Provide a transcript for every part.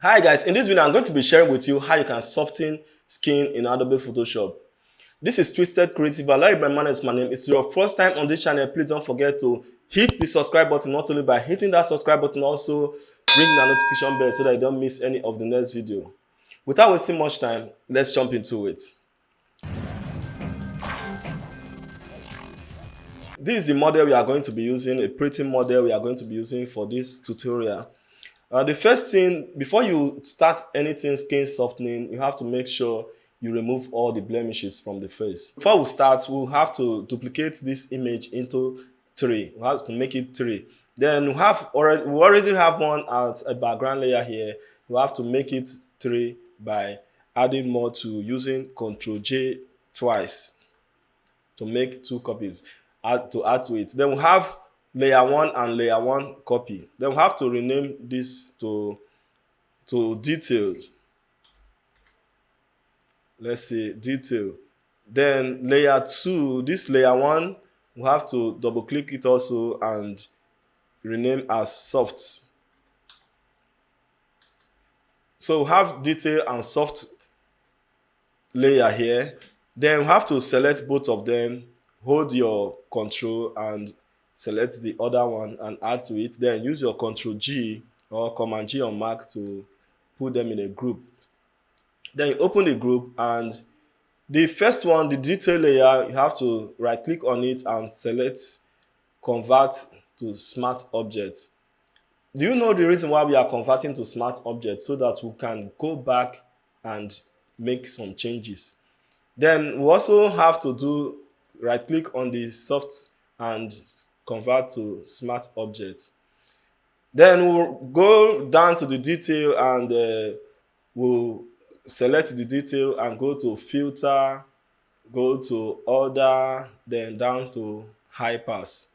Hi guys, in this video I'm going to be sharing with you how you can soften skin in Adobe Photoshop. This is Twisted Creative. I like my name. If it's your first time on this channel, please don't forget to hit the subscribe button. Not only by hitting that subscribe button, also ring the notification bell so that you don't miss any of the next video. Without wasting much time, let's jump into it. This is the model we are going to be using, a pretty model we are going to be using for this tutorial. The first thing, before you start anything skin softening, you have to make sure you remove all the blemishes from the face. Before we start, we'll have to duplicate this image into 3. We have to make it 3. Then we already have one as a background layer here. We have to make it 3 by adding more to using Ctrl+J twice to make 2 copies to add to it. Then we have layer 1 and layer 1 copy. Then we have to rename this to details. Let's say detail. Then layer 2, this layer 1, we have to double click it also and rename as soft. So we have detail and soft layer here. Then we have to select both of them, hold your control and select the other one and add to it. Then use your Ctrl+G or Command-G on Mac to put them in a group. Then you open the group, and the first one, the detail layer, you have to right click on it and select convert to smart object. Do you know the reason why we are converting to smart object? So that we can go back and make some changes. Then we also have to do right click on the soft and convert to smart object. Then we'll go down to the detail and we'll select the detail and go to filter, go to order, then down to high pass.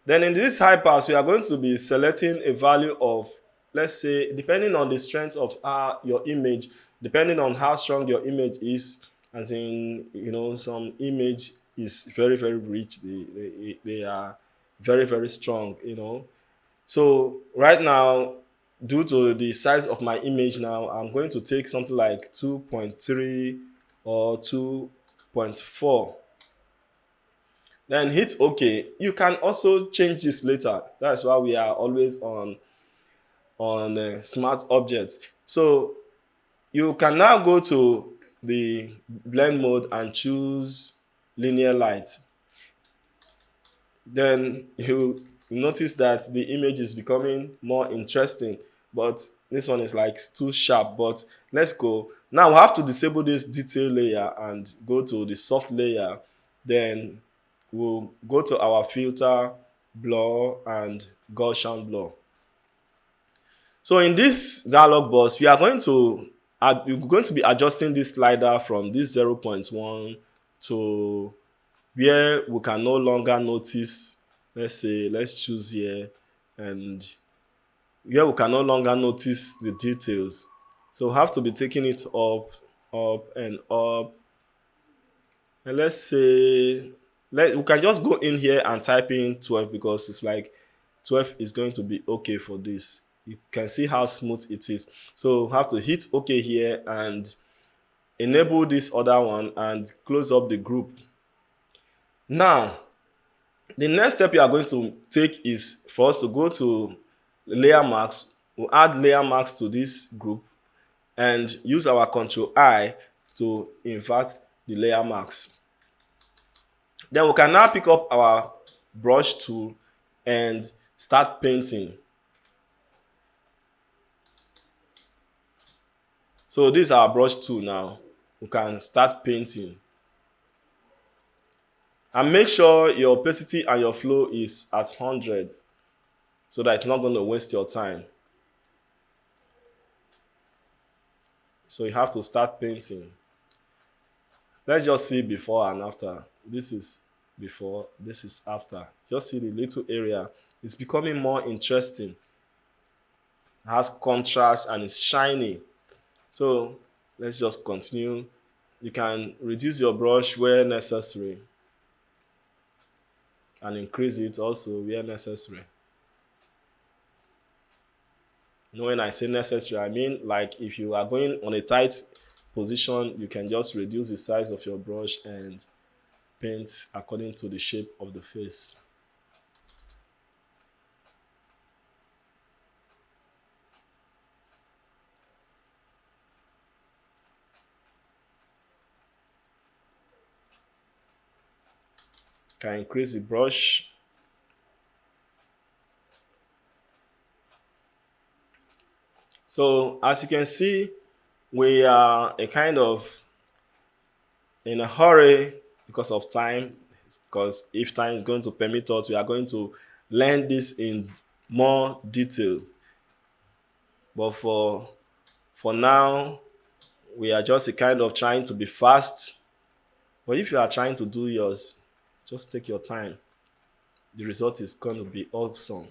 Then in this high pass, we are going to be selecting a value of, let's say, depending on the strength of your image, depending on how strong your image is, as in, you know, some image is very, very rich. They are very, very strong, you know. So right now, due to the size of my image now, I'm going to take something like 2.3 or 2.4. Then hit OK. You can also change this later. That's why we are always on smart objects. So you can now go to the blend mode and choose linear light. Then you notice that the image is becoming more interesting, but this one is like too sharp. But let's go. Now we have to disable this detail layer and go to the soft layer. Then we'll go to our filter, blur, and Gaussian blur. So in this dialog box, we're going to be adjusting this slider from this 0.1 to where we can no longer notice. Let's choose here, and where we can no longer notice the details. So we have to be taking it up, and up. And let's say, we can just go in here and type in 12 because it's like 12 is going to be okay for this. You can see how smooth it is. So we have to hit OK here and enable this other one and close up the group. Now, the next step you are going to take is for us to go to layer marks. We'll add layer marks to this group and use our Ctrl+I to invert the layer marks. Then we can now pick up our brush tool and start painting. So this is our brush tool now. We can start painting. And make sure your opacity and your flow is at 100 so that it's not going to waste your time. So you have to start painting. Let's just see before and after. This is before, this is after. Just see the little area. It's becoming more interesting. It has contrast and it's shiny. So let's just continue. You can reduce your brush where necessary and increase it also where necessary. When I say necessary, I mean like if you are going on a tight position, you can just reduce the size of your brush and paint according to the shape of the face. Can increase the brush. So as you can see, we are a kind of in a hurry because of time, because if time is going to permit us, we are going to learn this in more detail. But for now, we are just a kind of trying to be fast. But if you are trying to do yours, just take your time. The result is going to be awesome.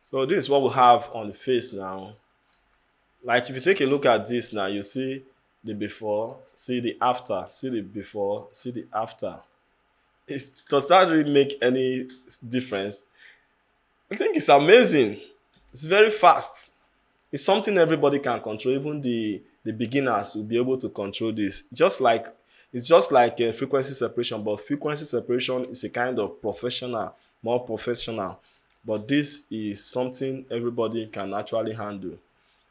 So this is what we have on the face now. Like if you take a look at this now, you see the before, see the after, see the before, see the after. Does that really make any difference? I think it's amazing. It's very fast. It's something everybody can control. Even the beginners will be able to control this. It's just like a frequency separation, but frequency separation is a kind of professional, more professional. But this is something everybody can actually handle.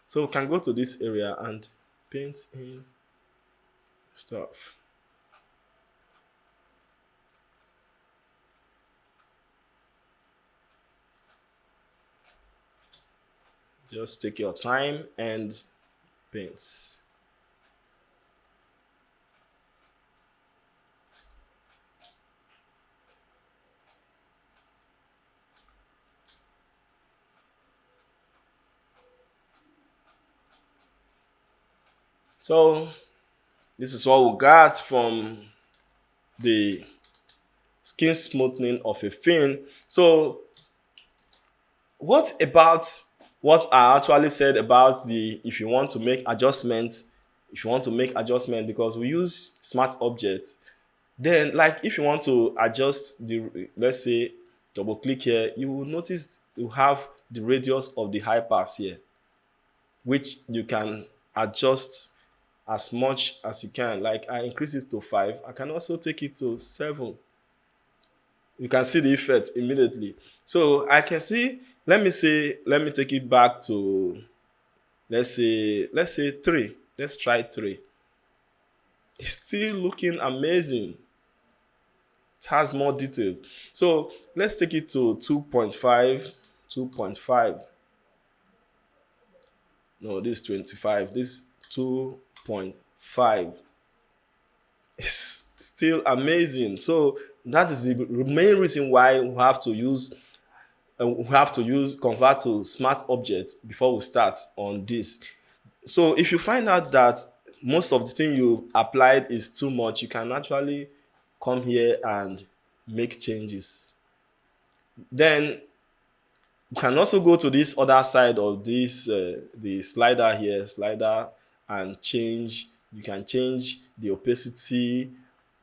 So we can go to this area and paint in stuff. Just take your time and paint. So this is what we got from the skin smoothing of a fin. So what about what I actually said about the if you want to make adjustments, because we use smart objects, then like if you want to adjust the, let's say double click here, you will notice you have the radius of the high pass here, which you can adjust as much as you can. Like I increase it to 5, I can also take it to 7. You can see the effect immediately. So I can see, let me take it back to, let's say 3. Let's try 3. It's still looking amazing. It has more details. So let's take it to 2.5. 2.5. No, this is 25. This 2.5. It's still amazing. So that is the main reason why we have to use convert to smart objects before we start on this. So if you find out that most of the thing you applied is too much, you can actually come here and make changes. Then you can also go to this other side of this the slider here, and change. You can change the opacity.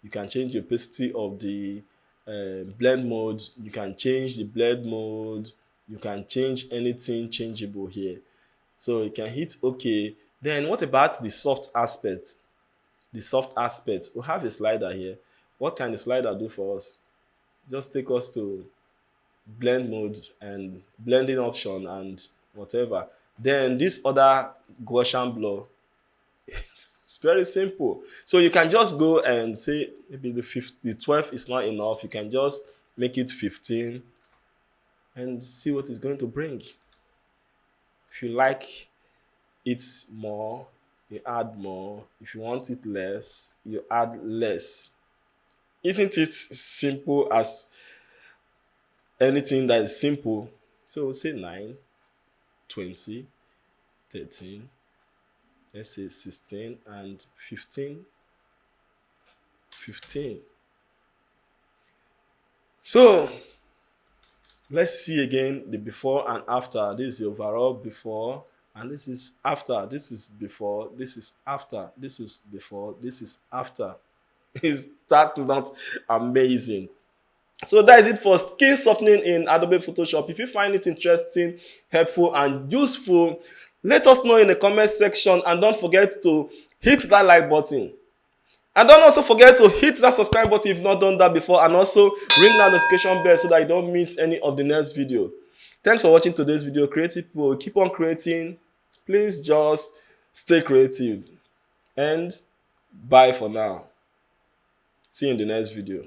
You can change the opacity of the blend mode. You can change the blend mode. You can change anything changeable here. So you can hit OK. Then what about the soft aspect? The soft aspect. We have a slider here. What can the slider do for us? Just take us to blend mode and blending option and whatever. Then this other Gaussian blur, it's very simple. So you can just go and say maybe the 12 is not enough. You can just make it 15 and see what it's going to bring. If you like it more, you add more. If you want it less, you add less. Isn't it simple as anything that is simple? So say 9, 20, 13, let's say 16 and 15. So Let's see again the before and after. This is the overall before, and this is after. This is before, this is after, this is before, this is after. Is that not amazing? So that is it for skin softening in Adobe Photoshop. If you find it interesting, helpful, and useful, let us know in the comment section, and don't forget to hit that like button. And don't also forget to hit that subscribe button if you've not done that before, and also ring that notification bell so that you don't miss any of the next video. Thanks for watching today's video. Creative people, keep on creating. Please just stay creative. And bye for now. See you in the next video.